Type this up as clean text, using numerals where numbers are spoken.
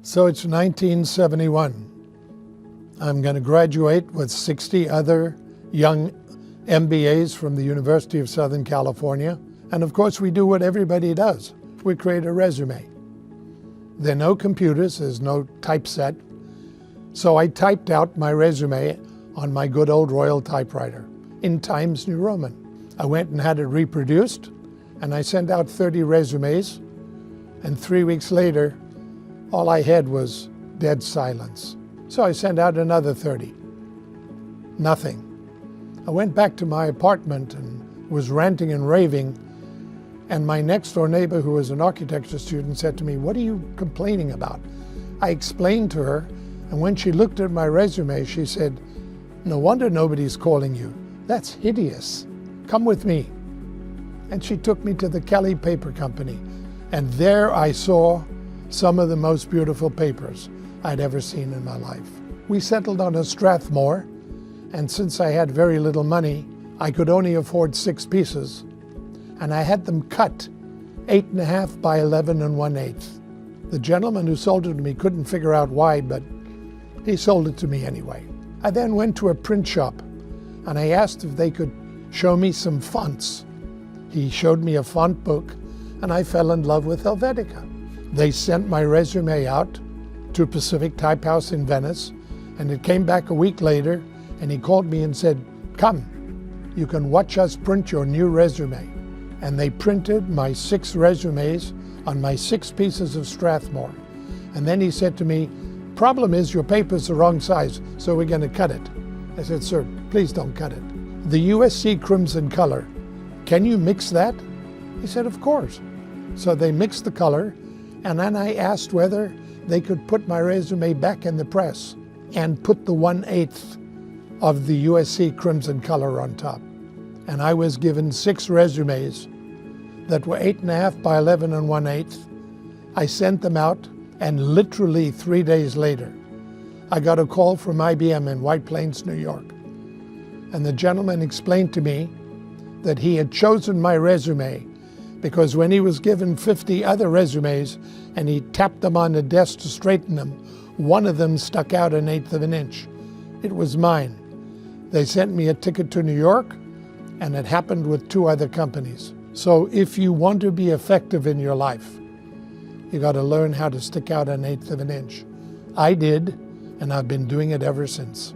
So it's 1971. I'm going to graduate with 60 other young MBAs from the University of Southern California. And of course, we do what everybody does. We create a resume. There are no computers, there's no typeset. So I typed out my resume on my good old Royal typewriter in Times New Roman. I went and had it reproduced, and I sent out 30 resumes, and 3 weeks later, all I had was dead silence. So I sent out another 30. Nothing. I went back to my apartment and was ranting and raving, and my next door neighbor, who was an architecture student, said to me, "What are you complaining about?" I explained to her, and when she looked at my resume, she said, "No wonder nobody's calling you. That's hideous. Come with me." And she took me to the Kelly Paper Company, and there I saw some of the most beautiful papers I'd ever seen in my life. We settled on a Strathmore, and since I had very little money, I could only afford 6 pieces, and I had them cut 8.5 by 11 1/8. The gentleman who sold it to me couldn't figure out why, but he sold it to me anyway. I then went to a print shop, and I asked if they could show me some fonts. He showed me a font book, and I fell in love with Helvetica. They sent my resume out to Pacific Type House in Venice, and it came back a week later, and he called me and said, "Come, you can watch us print your new resume." And they printed my 6 resumes on my 6 pieces of Strathmore. And then he said to me, "Problem is your paper's the wrong size, so we're going to cut it." I said, "Sir, please don't cut it. The USC Crimson color, can you mix that?" He said, "Of course." So they mixed the color, and then I asked whether they could put my resume back in the press and put the 1/8 of the USC Crimson color on top. And I was given 6 resumes that were 8.5 by 11 1/8. I sent them out, and literally 3 days later, I got a call from IBM in White Plains, New York. And the gentleman explained to me that he had chosen my resume because when he was given 50 other resumes and he tapped them on the desk to straighten them, one of them stuck out 1/8 of an inch. It was mine. They sent me a ticket to New York, and it happened with 2 other companies. So if you want to be effective in your life, you got to learn how to stick out 1/8 of an inch. I did, and I've been doing it ever since.